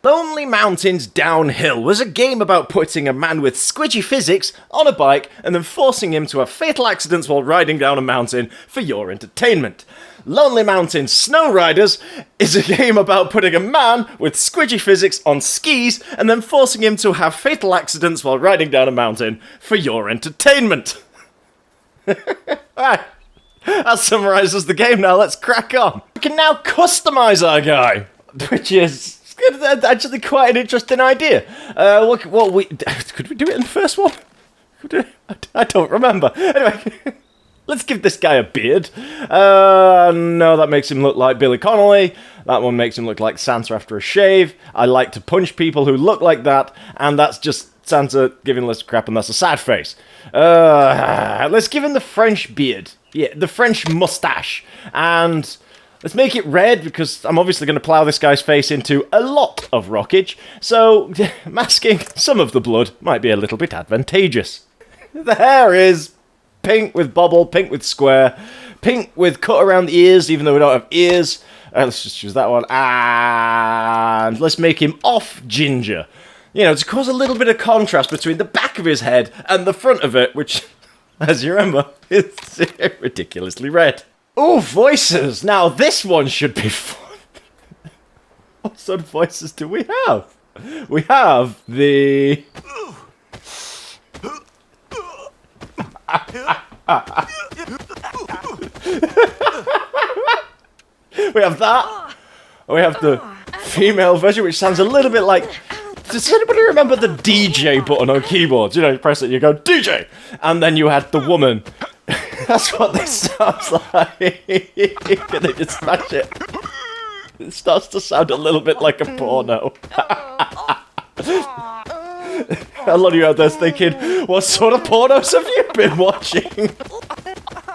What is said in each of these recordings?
Lonely Mountains Downhill was a game about putting a man with squidgy physics on a bike and then forcing him to have fatal accidents while riding down a mountain for your entertainment. Lonely Mountains Snow Riders is a game about putting a man with squidgy physics on skis and then forcing him to have fatal accidents while riding down a mountain for your entertainment. Right. That summarizes the game now, let's crack on. We can now customize our guy, which is actually quite an interesting idea. Could we do it in the first one? I don't remember. Anyway, let's give this guy a beard. No, that makes him look like Billy Connolly. That one makes him look like Santa after a shave. I like to punch people who look like that, and that's just Santa giving less crap, and that's a sad face. Let's give him the French beard. Yeah, the French mustache. And let's make it red, because I'm obviously going to plough this guy's face into a lot of rockage, so masking some of the blood might be a little bit advantageous. The hair is pink with bobble, pink with square, pink with cut around the ears, even though we don't have ears. Let's just choose that one. And let's make him off ginger. You know, to cause a little bit of contrast between the back of his head and the front of it, which, as you remember, is ridiculously red. Oh, voices! Now, this one should be fun. What sort of voices do we have? We have the... We have that. We have the female version, which sounds a little bit like... Does anybody remember the DJ button on keyboards? You know, you press it, you go, DJ! And then you had the woman. That's what this sounds like. And they just smash it. It starts to sound a little bit like a porno. A lot of you out there thinking, what sort of pornos have you been watching?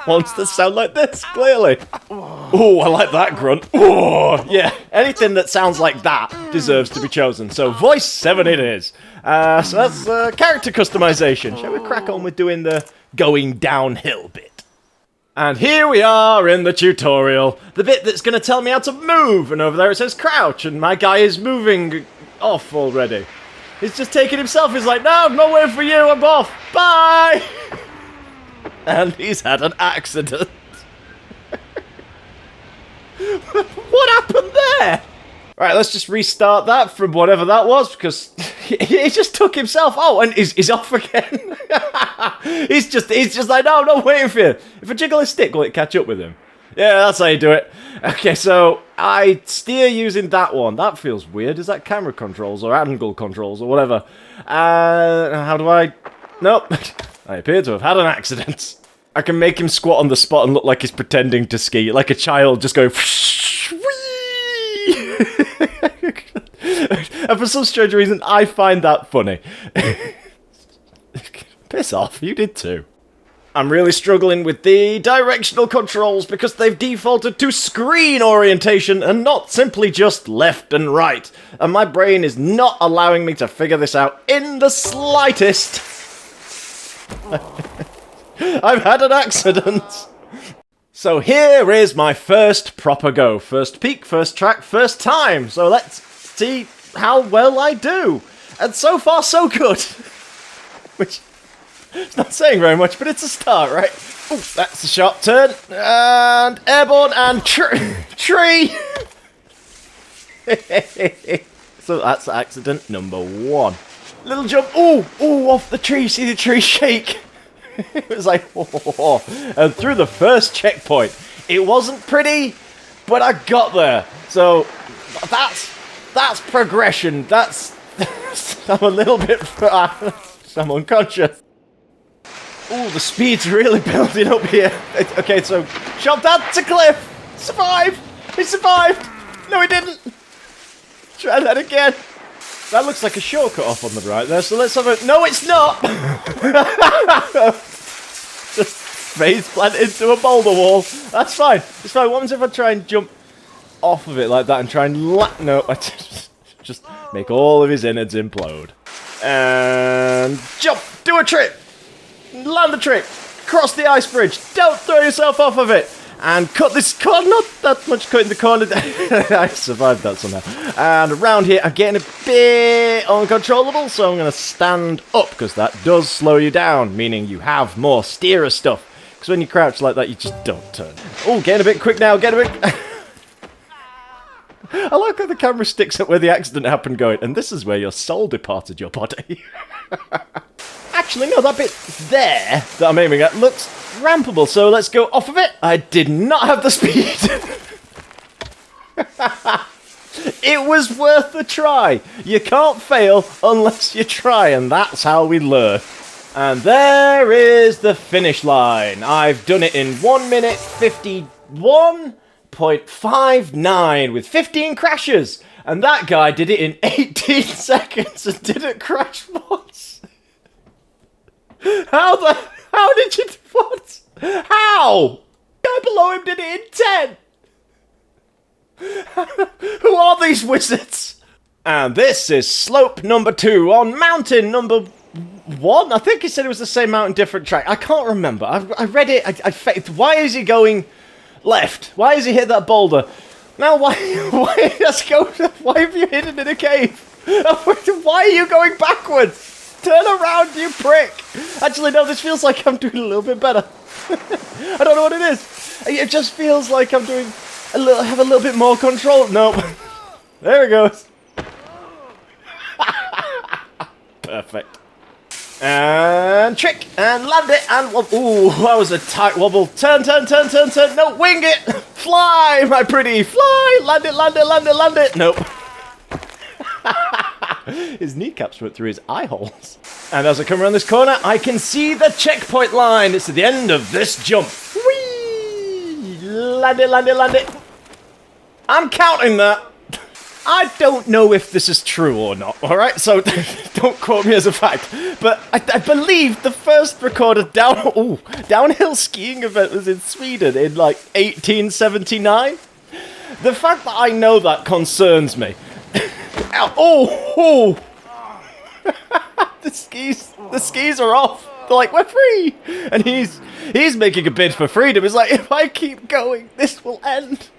Ones that sound like this, clearly. Oh, I like that grunt. Oh, yeah. Anything that sounds like that deserves to be chosen. So, voice 7 it is. So that's character customization. Shall we crack on with doing the going downhill bit? And here we are in the tutorial. The bit that's going to tell me how to move. And over there it says crouch. And my guy is moving off already. He's just taking himself. He's like, no, I'm not waiting for you. I'm off. Bye. And he's had an accident. What happened there? Right, let's just restart that from whatever that was, because he just took himself. Oh, and he's off again. he's just like, no, I'm not waiting for you. If I jiggle his stick, will it catch up with him? Yeah, that's how you do it. Okay, so I steer using that one. That feels weird. Is that camera controls or angle controls or whatever? How do I... Nope. I appear to have had an accident. I can make him squat on the spot and look like he's pretending to ski, like a child just going... And for some strange reason, I find that funny. Piss off, you did too. I'm really struggling with the directional controls because they've defaulted to screen orientation and not simply just left and right. And my brain is not allowing me to figure this out in the slightest. I've had an accident. So here is my first proper go. First peak, first track, first time. So let's see how well I do. And so far, so good. Which... it's not saying very much, but it's a start, right? Ooh, that's a sharp turn. And airborne and tree. So that's accident number 1. Little jump. Ooh, off the tree. See the tree shake. It was like, oh. And through the first checkpoint. It wasn't pretty, but I got there. So that's progression. That's I'm a little bit. I'm unconscious. Ooh, the speed's really building up here. Okay, so jumped out to cliff. Survived. He survived. No, he didn't. Try that again. That looks like a shortcut off on the right there. So let's have a. No, it's not. Just face plant into a boulder wall. That's fine. It's fine. What happens if I try and jump off of it like that and try and no? I just make all of his innards implode. And jump. Do a trick. Land the trick. Cross the ice bridge. Don't throw yourself off of it. And cut this corner, not that much cut in the corner. I survived that somehow. And around here, I'm getting a bit uncontrollable, so I'm going to stand up, because that does slow you down, meaning you have more steerer stuff. Because when you crouch like that, you just don't turn. Oh, getting a bit quick now, getting a bit... I like how the camera sticks up where the accident happened going, and this is where your soul departed your body. Actually, no, that bit there that I'm aiming at looks rampable, so let's go off of it. I did not have the speed. It was worth a try. You can't fail unless you try, and that's how we learn. And there is the finish line. I've done it in 1 minute 51.59 with 15 crashes. And that guy did it in 18 seconds and didn't crash once. How did you... What? How? The guy below him did it in 10. Who are these wizards? And this is slope number 2 on mountain number 1. I think he said it was the same mountain, different track. I can't remember. I read it. I why is he going left? Why has he hit that boulder? Now why let's go. Why have you hidden in a cave? Why are you going backwards? Turn around, you prick! Actually, no, this feels like I'm doing a little bit better. I don't know what it is. It just feels like I'm doing have a little bit more control. Nope. There it goes. Perfect. And trick, and land it, and ooh, that was a tight wobble. Turn, turn, turn, turn, turn. No, wing it. Fly, my pretty, fly. Land it, land it, land it, land it. Nope. His kneecaps went through his eye holes. And as I come around this corner, I can see the checkpoint line. It's at the end of this jump. Whee! Land it, land it, land it. I'm counting that. I don't know if this is true or not, alright? So, don't quote me as a fact. But I believe the first recorded downhill skiing event was in Sweden in, like, 1879. The fact that I know that concerns me. Ow. Oh! The skis are off. They're like, we're free! And he's making a bid for freedom. It's like, if I keep going, this will end.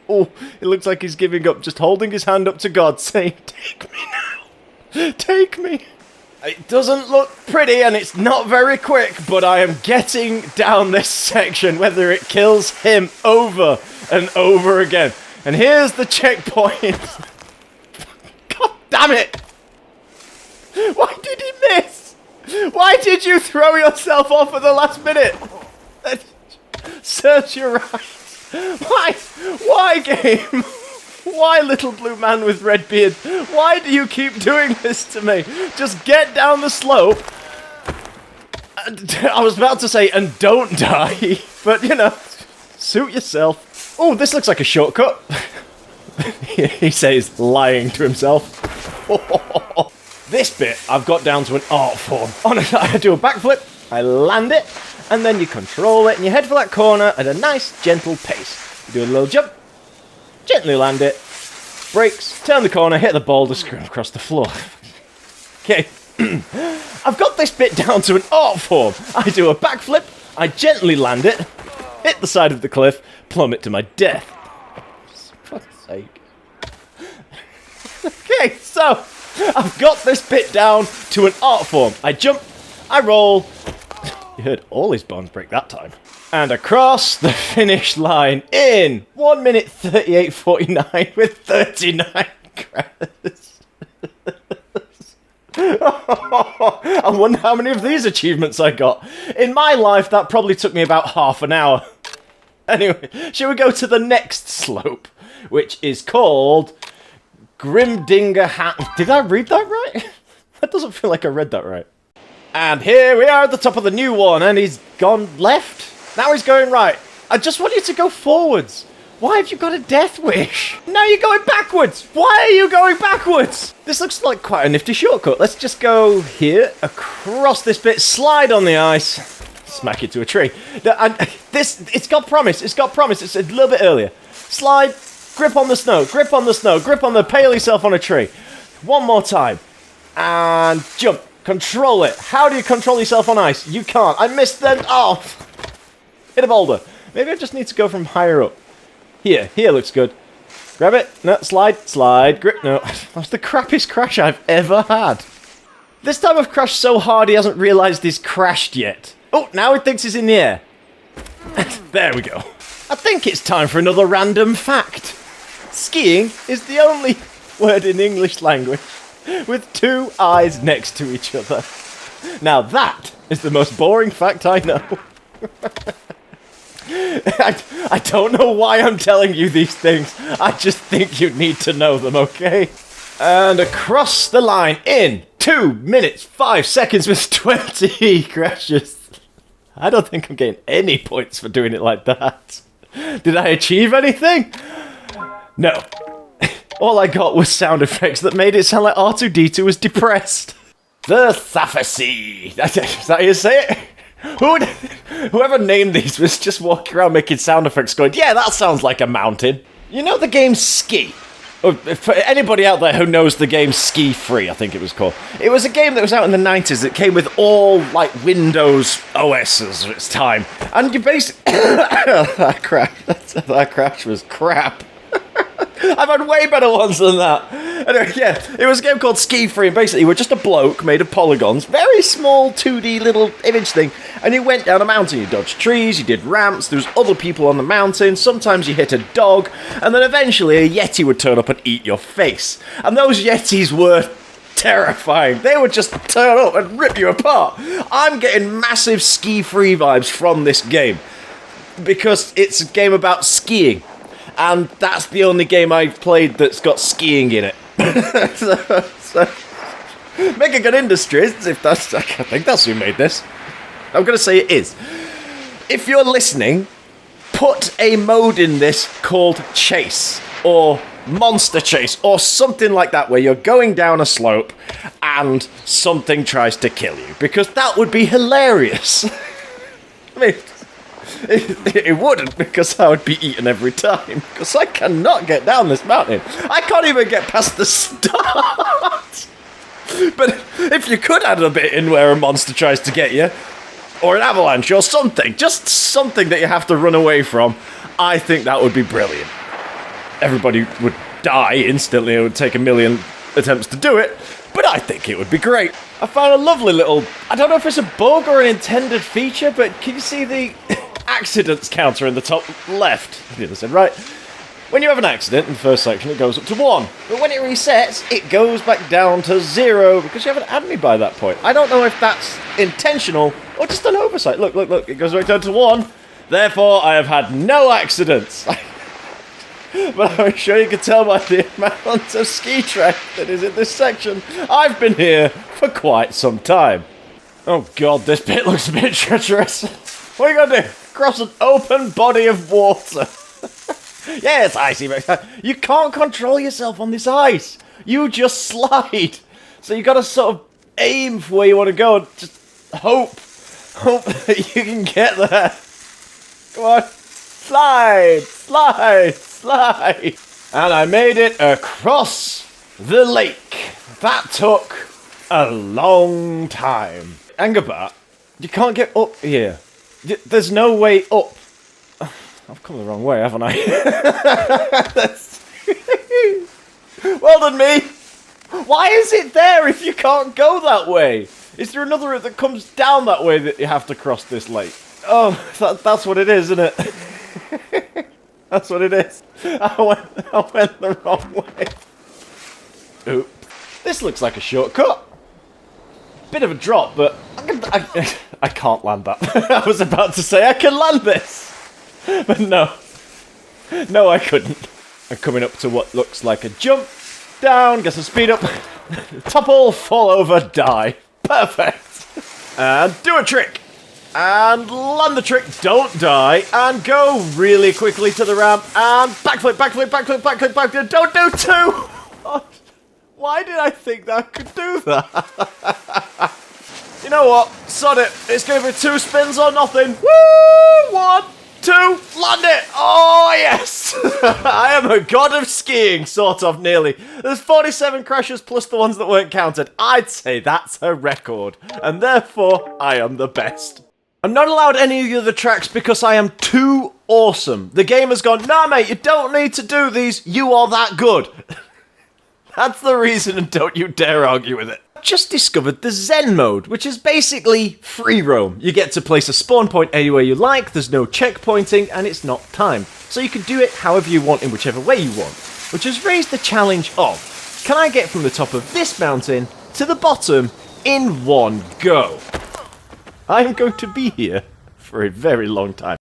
Oh, it looks like he's giving up, just holding his hand up to God, saying, take me now. Take me. It doesn't look pretty, and it's not very quick, but I am getting down this section, whether it kills him over and over again. And here's the checkpoint. God damn it! Why did he miss? Why did you throw yourself off at the last minute? Search your eyes. Why game? Why little blue man with red beard? Why do you keep doing this to me? Just get down the slope. I was about to say, and don't die. But, you know, suit yourself. Oh, this looks like a shortcut. He says, lying to himself. This bit, I've got down to an art form. I do a backflip, I land it, and then you control it, and you head for that corner at a nice, gentle pace. You do a little jump, gently land it, brakes, turn the corner, hit the boulder, scream across the floor. Okay, I've got this bit down to an art form. I do a backflip, I gently land it, hit the side of the cliff, plummet to my death. For fuck's sake. Okay, so I've got this bit down to an art form. I jump, I roll. You heard all his bones break that time. And across the finish line in 1 minute 38.49 with 39 crashes. I wonder how many of these achievements I got. In my life, that probably took me about half an hour. Anyway, shall we go to the next slope, which is called Grimdinger Hat. Did I read that right? That doesn't feel like I read that right. And here we are at the top of the new one, and he's gone left. Now he's going right. I just want you to go forwards. Why have you got a death wish? Now you're going backwards. Why are you going backwards? This looks like quite a nifty shortcut. Let's just go here, across this bit, slide on the ice, smack it to a tree. It's got promise. It's got promise. It's a little bit earlier. Slide, grip on the snow, grip on the snow, grip on the, pale yourself on a tree. One more time. And jump. Control it. How do you control yourself on ice? You can't. I missed them. Oh. Hit a boulder. Maybe I just need to go from higher up. Here looks good. Grab it. No, slide, grip. No, that's the crappiest crash I've ever had. This time I've crashed so hard he hasn't realised he's crashed yet. Oh, now he thinks he's in the air. There we go. I think it's time for another random fact. Skiing is the only word in English language with two eyes next to each other. Now that is the most boring fact I know. I don't know why I'm telling you these things. I just think you need to know them, okay? And across the line in 2 minutes, 5 seconds with 20 crashes. I don't think I'm getting any points for doing it like that. Did I achieve anything? No. All I got was sound effects that made it sound like R2-D2 was depressed. The severity. Is that how you say it? Whoever named these was just walking around making sound effects going, yeah, that sounds like a mountain. You know the game Ski? For anybody out there who knows the game Ski Free, I think it was called. It was a game that was out in the 90s that came with all, like, Windows OSs of its time. And you basically... that crash was crap. I've had way better ones than that. Anyway, yeah, it was a game called Ski Free, and basically you were just a bloke made of polygons, very small 2D little image thing, and you went down a mountain, you dodged trees, you did ramps, there was other people on the mountain, sometimes you hit a dog, and then eventually a Yeti would turn up and eat your face. And those Yetis were terrifying. They would just turn up and rip you apart. I'm getting massive Ski Free vibes from this game, because it's a game about skiing. And that's the only game I've played that's got skiing in it. so, make a good Industries, if that's... I think that's who made this. I'm going to say it is. If you're listening, put a mode in this called Chase, or Monster Chase, or something like that, where you're going down a slope and something tries to kill you, because that would be hilarious. I mean... It wouldn't, because I would be eaten every time. Because I cannot get down this mountain. I can't even get past the start. But if you could add a bit in where a monster tries to get you, or an avalanche, or something, just something that you have to run away from, I think that would be brilliant. Everybody would die instantly. It would take a million attempts to do it, but I think it would be great. I found a lovely little... I don't know if it's a bug or an intended feature, but can you see the... accidents counter in the top left? The other side, right? When you have an accident in the first section, it goes up to 1. But when it resets, it goes back down to 0 because you haven't had me by that point. I don't know if that's intentional or just an oversight. Look. It goes right down to 1. Therefore, I have had no accidents. But I'm sure you can tell by the amount of ski track that is in this section. I've been here for quite some time. Oh god, this bit looks a bit treacherous. What are you going to do? Cross an open body of water. Yes, icy. You can't control yourself on this ice. You just slide. So you got to sort of aim for where you want to go and just hope that you can get there. Come on. Slide. And I made it across the lake. That took a long time. Angerbat, you can't get up here. There's no way up. I've come the wrong way, haven't I? Well done, me. Why is it there if you can't go that way? Is there another route that comes down that way that you have to cross this lake? Oh, that's what it is, isn't it? That's what it is. I went the wrong way. Oop. This looks like a shortcut. Bit of a drop, but I can't land that. I was about to say I can land this, but no, I couldn't. I'm coming up to what looks like a jump, down, get some speed up, topple, fall over, die. Perfect. And do a trick, and land the trick, don't die, and go really quickly to the ramp, and backflip, don't do 2! Why did I think that I could do that? You know what? Sod it. It's going to be 2 spins or nothing. Woo! 1, 2, land it! Oh, yes! I am a god of skiing, sort of, nearly. There's 47 crashes plus the ones that weren't counted. I'd say that's a record. And therefore, I am the best. I'm not allowed any of the other tracks because I am too awesome. The game has gone, nah mate, you don't need to do these, you are that good. That's the reason, and don't you dare argue with it. I've just discovered the Zen mode, which is basically free roam. You get to place a spawn point anywhere you like, there's no checkpointing, and it's not timed. So you can do it however you want in whichever way you want. Which has raised the challenge of, can I get from the top of this mountain to the bottom in one go? I am going to be here for a very long time.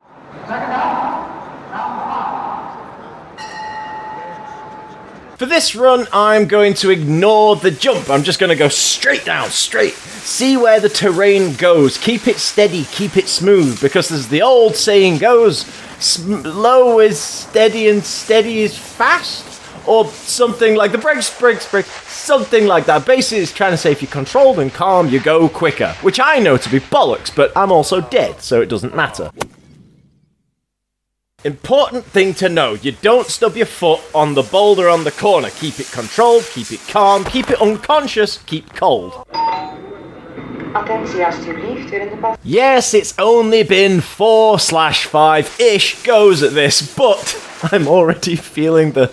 For this run, I'm going to ignore the jump. I'm just going to go straight down, straight. See where the terrain goes. Keep it steady, keep it smooth, because as the old saying goes, slow is steady and steady is fast. Or something like the brakes, something like that. Basically, it's trying to say if you're controlled and calm, you go quicker. Which I know to be bollocks, but I'm also dead, so it doesn't matter. Important thing to know, you don't stub your foot on the boulder on the corner. Keep it controlled, keep it calm, keep it unconscious, keep cold. Yes, it's only been 4/5-ish goes at this, but I'm already feeling the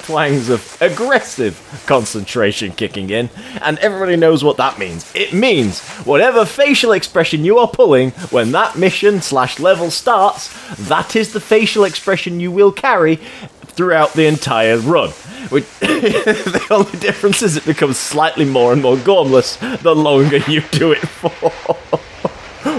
twangs of aggressive concentration kicking in, and everybody knows what that means. It means whatever facial expression you are pulling when that mission/level starts, that is the facial expression you will carry throughout the entire run. The only difference is it becomes slightly more and more gormless the longer you do it for.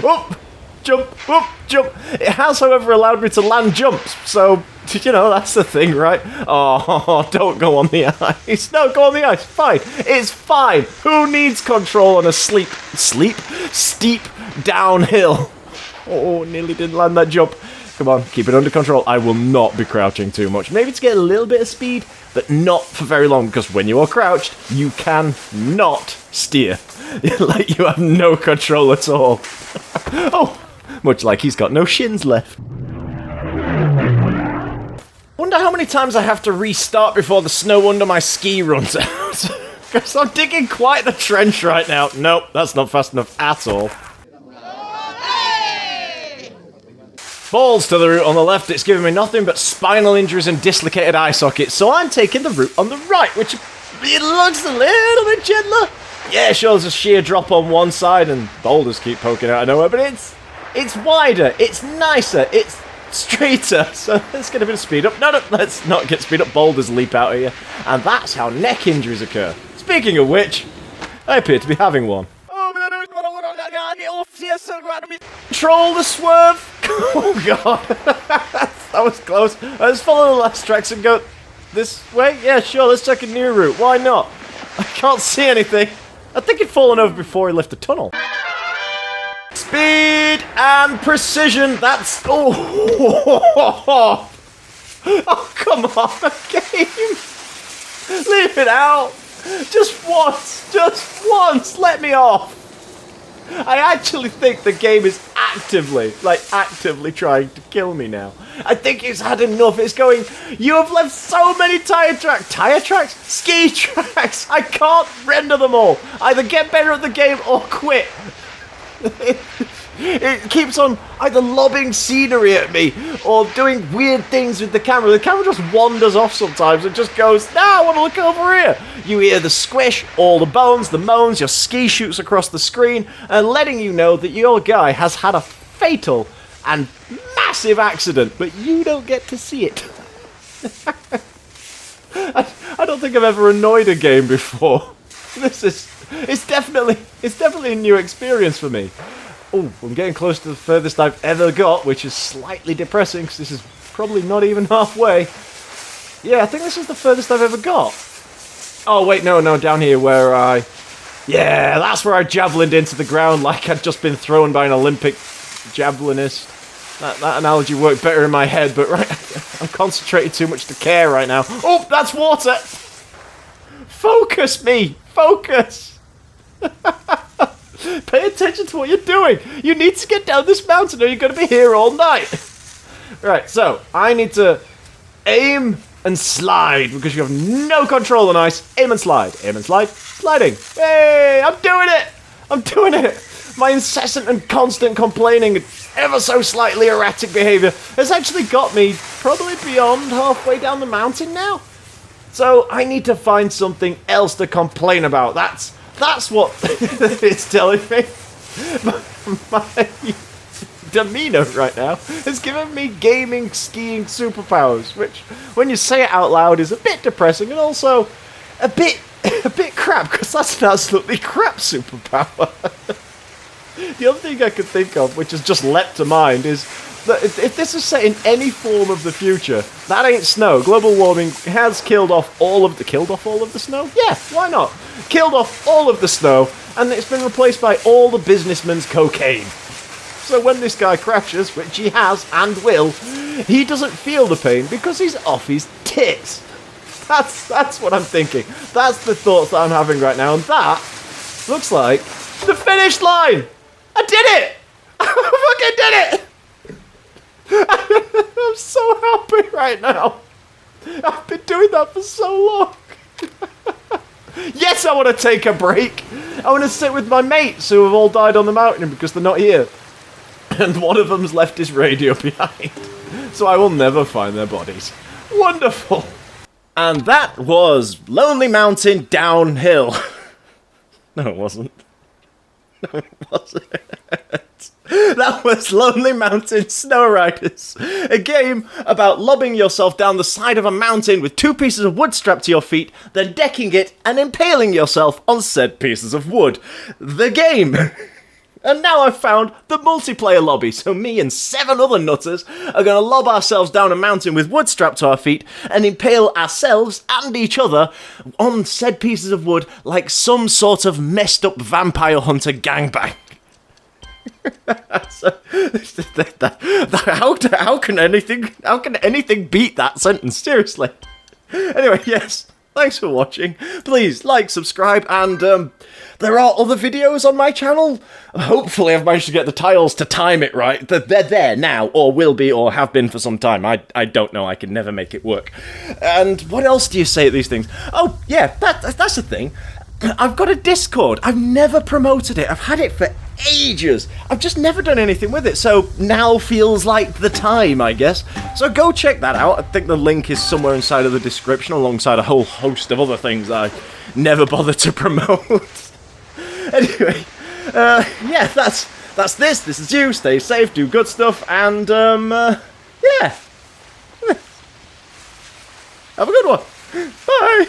Up, jump, up, jump. It has, however, allowed me to land jumps, so you know, that's the thing, right? Oh, don't go on the ice. No, go on the ice. Fine. It's fine. Who needs control on a steep downhill? Oh, nearly didn't land that jump. Come on, keep it under control. I will not be crouching too much. Maybe to get a little bit of speed, but not for very long, because when you are crouched, you can not steer. Like you have no control at all. Oh, much like he's got no shins left. Wonder how many times I have to restart before the snow under my ski runs out. Because I'm digging quite the trench right now. Nope, that's not fast enough at all. Balls to the route on the left, it's giving me nothing but spinal injuries and dislocated eye sockets, so I'm taking the route on the right, which it looks a little bit gentler. Yeah, sure, there's a sheer drop on one side and boulders keep poking out of nowhere, but it's wider, it's nicer, it's straighter, so let's get a bit of speed up. No, let's not get speed up. Boulders leap out of you, and that's how neck injuries occur. Speaking of which, I appear to be having one. Control the swerve. Oh god, that was close. Let's follow the last tracks and go this way. Yeah, sure. Let's take a new route. Why not? I can't see anything. I think he'd fallen over before he left the tunnel. Speed and precision, that's... Oh, oh come on, game. Leave it out. Just once, let me off. I actually think the game is actively trying to kill me now. I think it's had enough. It's going, you have left so many tire tracks? Ski tracks. I can't render them all. Either get better at the game or quit. It keeps on either lobbing scenery at me or doing weird things with the camera. The camera just wanders off sometimes and just goes, nah, I want to look over here. You hear the squish, all the bones, the moans, your ski shoots across the screen and letting you know that your guy has had a fatal and massive accident, but you don't get to see it. I don't think I've ever annoyed a game before. It's definitely a new experience for me. Oh, I'm getting close to the furthest I've ever got, which is slightly depressing, because this is probably not even halfway. Yeah, I think this is the furthest I've ever got. Oh, wait, no, down here where I... Yeah, that's where I javelined into the ground like I'd just been thrown by an Olympic javelinist. That analogy worked better in my head, but right, I'm concentrating too much to care right now. Oh, that's water! Focus me! Focus! Pay attention to what you're doing. You need to get down this mountain or you're going to be here all night. Right, so I need to aim and slide because you have no control on ice. Aim and slide. Aim and slide. Sliding. Hey, I'm doing it. My incessant and constant complaining and ever so slightly erratic behaviour has actually got me probably beyond halfway down the mountain now. So I need to find something else to complain about. That's what it's telling me. My demeanour right now has given me gaming, skiing superpowers, which, when you say it out loud, is a bit depressing and also a bit crap, because that's an absolutely crap superpower. The other thing I could think of, which has just leapt to mind, is that if this is set in any form of the future, that ain't snow. Global warming has killed off all of the snow? Yeah, why not? Killed off all of the snow, and it's been replaced by all the businessmen's cocaine. So when this guy crashes, which he has and will, he doesn't feel the pain because he's off his tits. That's what I'm thinking. That's the thoughts that I'm having right now, and that looks like the finish line. I did it! I fucking did it! I'm so happy right now. I've been doing that for so long. Yes, I want to take a break. I want to sit with my mates who have all died on the mountain because they're not here. And one of them's left his radio behind. So I will never find their bodies. Wonderful. And that was Lonely Mountain Downhill. No, it wasn't. No, it wasn't. That was Lonely Mountain Snow Riders, a game about lobbing yourself down the side of a mountain with 2 pieces of wood strapped to your feet, then decking it and impaling yourself on said pieces of wood. The game! And now I've found the multiplayer lobby, so me and 7 other nutters are going to lob ourselves down a mountain with wood strapped to our feet and impale ourselves and each other on said pieces of wood like some sort of messed up vampire hunter gangbang. How can anything beat that sentence? Seriously. Anyway, yes. Thanks for watching. Please like, subscribe, and there are other videos on my channel. Hopefully I've managed to get the tiles to time it right. They're there now, or will be, or have been for some time. I don't know. I can never make it work. And what else do you say at these things? Oh, yeah, that's the thing. I've got a Discord. I've never promoted it. I've had it for ages. I've just never done anything with it, so now feels like the time, I guess. So go check that out. I think the link is somewhere inside of the description, alongside a whole host of other things I never bothered to promote. Anyway, yeah, that's this. This is you. Stay safe, do good stuff, and, yeah. Have a good one. Bye.